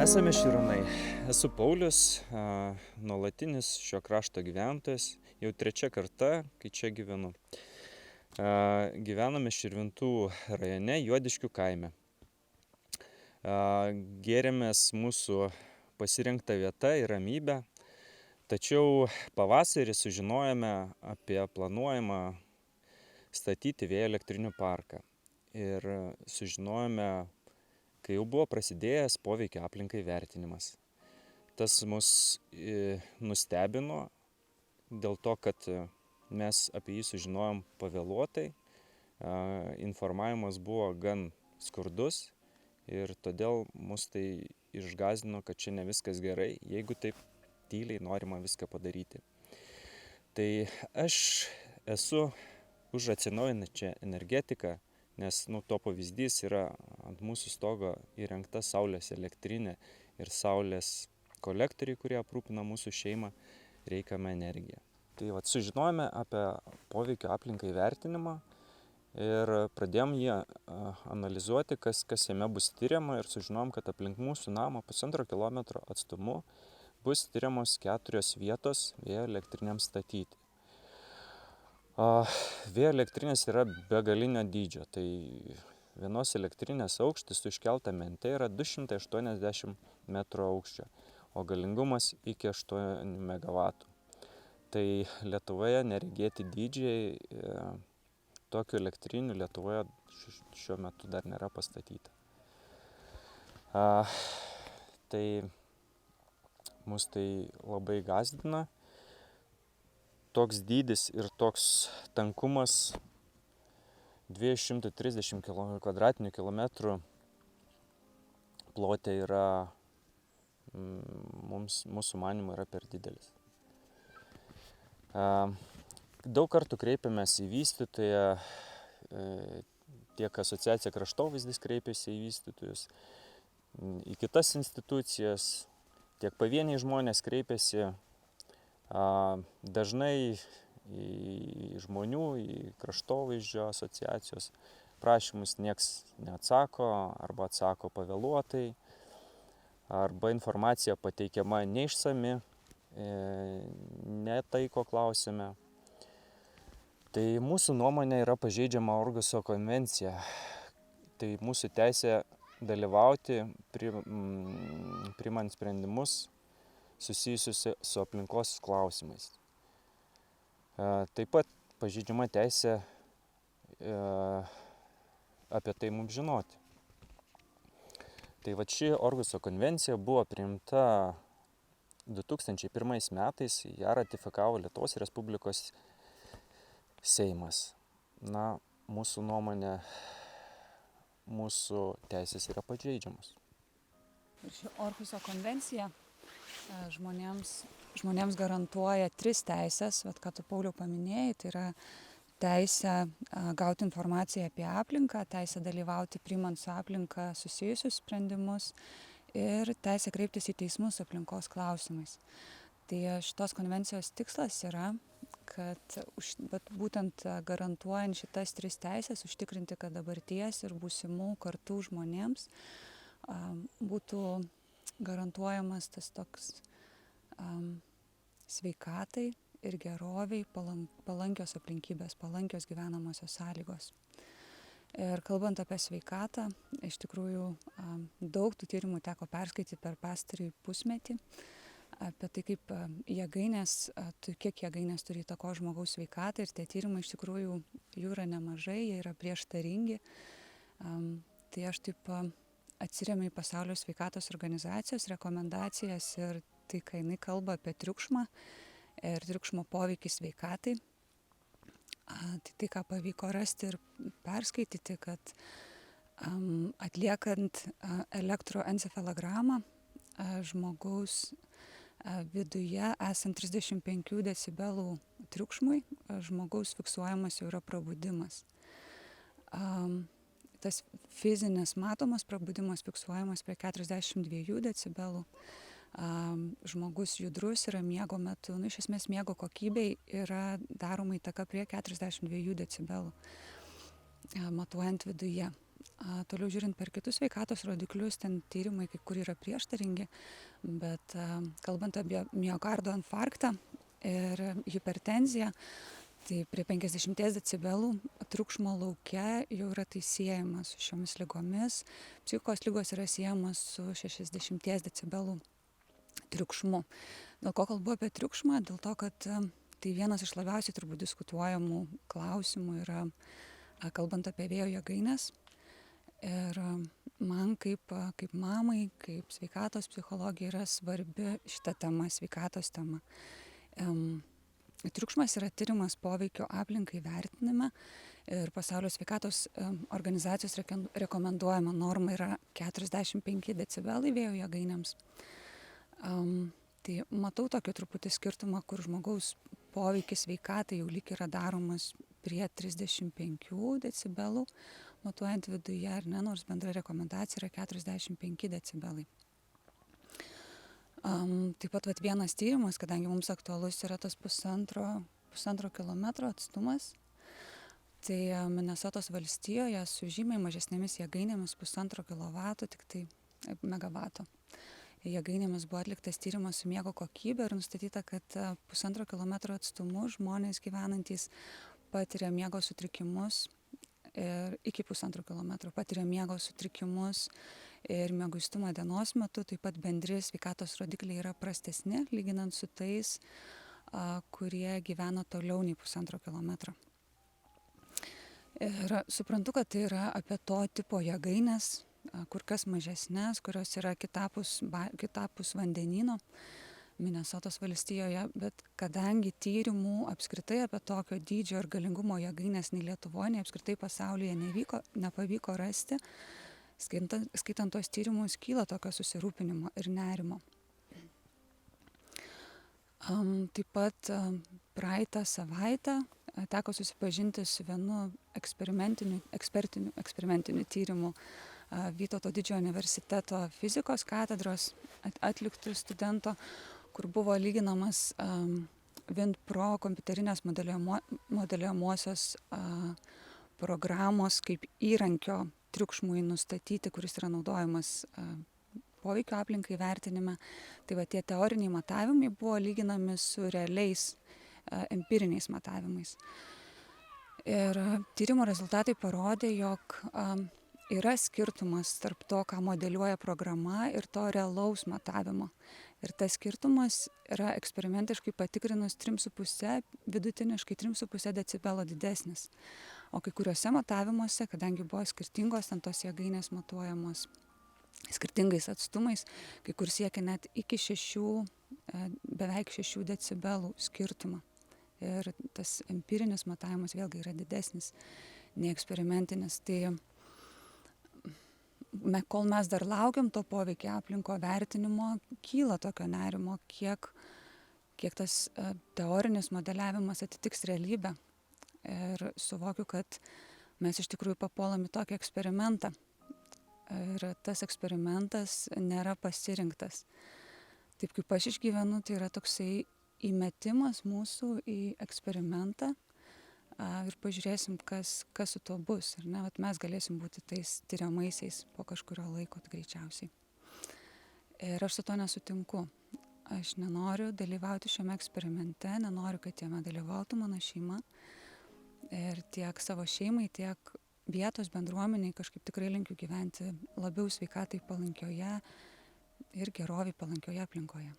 Esame Širūnai. Esu Paulius, nuolatinis šio krašto gyventojas, jau trečia karta, kai čia gyvenu. Gyvename Širvintų rajone, Juodiškių kaime. Gėrėmės mūsų pasirinkta vieta ir ramybė, tačiau pavasarį sužinojome apie planuojamą statyti vėjo elektrinių parką. Ir sužinojome, kai jau buvo prasidėjęs poveikio aplinkai vertinimas. Tas mus nustebino dėl to, kad mes apie jį sužinojom pavėluotai, informavimas buvo gan skurdus ir todėl mus tai išgąsdino, kad čia ne viskas gerai, jeigu taip tyliai norima viską padaryti. Tai aš esu už atsinaujinančią energetiką, nes to pavyzdys yra ant mūsų stogo įrengta saulės elektrinė ir saulės kolektoriai, kurie aprūpina mūsų šeimą reikiamą energiją. Tai sužinojome apie poveikio aplinkai vertinimą ir pradėjom jį analizuoti, kas jame bus tyriama, ir sužinojom, kad aplink mūsų namą 1,5 kilometro atstumu bus tyriamos 4 vietos vėjo elektrinėms statyti. Vėjo elektrinės yra begalinio dydžio, tai vienos elektrinės aukštis su iškelta mente yra 280 metrų aukščio, o galingumas iki 8 MW. Tai Lietuvoje neregėti dydžiai, tokių elektrinių Lietuvoje šiuo metu dar nėra pastatyta. Tai mus tai labai gąsdina. Toks dydis ir toks tankumas 230 kvadratinių kilometrų plote yra, mūsų manymu, yra per didelis. Daug kartų kreipiamės į vystytoją, tiek asociacija Kraštovaizdis kreipėsi į vystytojus, į kitas institucijas, tiek pavieniai žmonės kreipėsi. Dažnai į žmonių, į kraštovaizdžio asociacijos prašymus nieks neatsako arba atsako pavėluotai, arba informacija pateikiama neišsami, ne tai, ko klausime. Tai mūsų nuomonė yra pažeidžiama Orhuso konvencija. Tai mūsų teisė dalyvauti, priimant sprendimus susijusius su aplinkos klausimais. Taip pat pažeidžiama teisė apie tai mums žinoti. Tai ši Orhuso konvencija buvo priimta 2001 metais, ją ratifikavo Lietuvos Respublikos Seimas. Mūsų nuomonė, mūsų teisės yra pažeidžiamos. Ir ši Orhuso konvencija žmonėms garantuoja 3 teisės, ką tu, Pauliau, paminėjai, tai yra teisė gauti informaciją apie aplinką, teisė dalyvauti priimant su aplinka susijusius sprendimus ir teisė kreiptis į teismus aplinkos klausimais. Tai šitos konvencijos tikslas yra, kad būtent garantuojant šitas 3 teisės užtikrinti, kad dabarties ir būsimų kartų žmonėms būtų garantuojamas tas toks sveikatai ir geroviai palankios aplinkybės, palankios gyvenamosios sąlygos. Ir kalbant apie sveikatą, iš tikrųjų daug tų tyrimų teko perskaityti per pastarąjį pusmetį apie tai, kiek jėgainės turi įtakos žmogaus sveikatai, ir tie tyrimai iš tikrųjų jų yra nemažai, jie yra prieštaringi. Tai aš taip atsiremiu į Pasaulio sveikatos organizacijos rekomendacijas ir tai, kai jinai kalba apie triukšmą ir triukšmo poveikį sveikatai. Tai ką pavyko rasti ir perskaityti, kad atliekant elektroencefalogramą žmogaus viduje esant 35 decibelų triukšmui, žmogaus fiksuojamas jau yra prabudimas. Tas fizinis matomas prabudimas fiksuojamas prie 42 decibelų. Žmogus judrus yra miego metu. Iš esmės miego kokybei yra daroma įtaka prie 42 decibelų, matuojant viduje. Toliau žiūrint per kitus sveikatos rodiklius, ten tyrimai kai kur yra prieštaringi, bet kalbant apie miokardo infarktą ir hipertenziją, tai prie 50 decibelų triukšmo lauke jau yra tai siejama su šiomis ligomis. Psichikos lygos yra siejamas su 60 decibelų triukšmu. Dėl ko kalbu apie triukšmą? Dėl to, kad tai vienas iš labiausiai turbūt diskutuojamų klausimų yra, kalbant apie vėjo jėgaines. Ir man kaip mamai, kaip sveikatos psichologija yra svarbi šita tema, sveikatos tema. Triukšmas yra tyrimas poveikio aplinkai vertinime ir Pasaulio sveikatos organizacijos rekomenduojama norma yra 45 decibelai vėjo jėgainėms. Tai matau tokį truputį skirtumą, kur žmogaus poveikis sveikatai jau lyg yra daromas prie 35 decibelų, matuojant viduje, ar ne, nors bendra rekomendacija yra 45 decibelai. Taip pat vienas tyrimas, kadangi mums aktualus yra tas pusantro kilometro atstumas, tai Minesotos valstijoje su žymiai mažesnėmis jėgainėmis 1,5 kilovato, tik tai megavato jėgainėmis buvo atliktas tyrimas su miego kokybė ir nustatyta, kad 1,5 kilometro atstumu žmonės gyvenantys patiria miego sutrikimus ir iki 1,5 kilometro patiria miego sutrikimus ir mieguistumą dienos metu, taip pat bendri sveikatos rodikliai yra prastesni, lyginant su tais, kurie gyvena toliau nei 1,5 kilometro. Ir suprantu, kad tai yra apie to tipo jėgainės, kur kas mažesnės, kurios yra kitapus vandenyno Minesotos valstijoje, bet kadangi tyrimų apskritai apie tokio dydžio ir galingumo jėgainės nei Lietuvoje, nei apskritai pasaulyje nepavyko rasti, skaitant tos tyrimus kyla tokio susirūpinimo ir nerimo. Taip pat praeitą savaitę teko susipažinti su vienu eksperimentiniu tyrimu Vytauto didžiojo universiteto fizikos katedros atliktų studento, kur buvo lyginamas WinPro kompiuterinės modeliuojamosios programos kaip įrankio triukšmui nustatyti, kuris yra naudojamas poveikio aplinkai vertinime. Tai tie teoriniai matavimai buvo lyginami su realiais empiriniais matavimais. Ir tyrimo rezultatai parodė, jog yra skirtumas tarp to, ką modeliuoja programa ir to realaus matavimo. Ir tas skirtumas yra eksperimentiškai patikrinus 3,5, vidutiniškai 3,5 decibelo didesnis. O kai kuriuose matavimuose, kadangi buvo skirtingos ant tos jėgainės matuojamos skirtingais atstumais, kai kur siekia net iki beveik 6 decibelų skirtumą. Ir tas empirinis matavimas vėlgi yra didesnis nei eksperimentinis. Tai kol mes dar laukiam to poveikio aplinko vertinimo, kyla tokio nerimo, kiek tas teorinis modeliavimas atitiks realybę. Ir suvokiu, kad mes iš tikrųjų papuolam į tokį eksperimentą. Ir tas eksperimentas nėra pasirinktas. Taip kaip aš išgyvenu, tai yra toksai įmetimas mūsų į eksperimentą ir pažiūrėsim, kas su tuo bus. Ir mes galėsim būti tais tyriamaisiais po kažkurio laiko greičiausiai. Ir aš su to nesutinku. Aš nenoriu dalyvauti šiame eksperimente, nenoriu, kad jame dalyvautų mano šeima. Ir tiek savo šeimai, tiek vietos bendruomeniai kažkaip tikrai linkiu gyventi labiau sveikatai palankioje ir gerovei palankioje aplinkoje.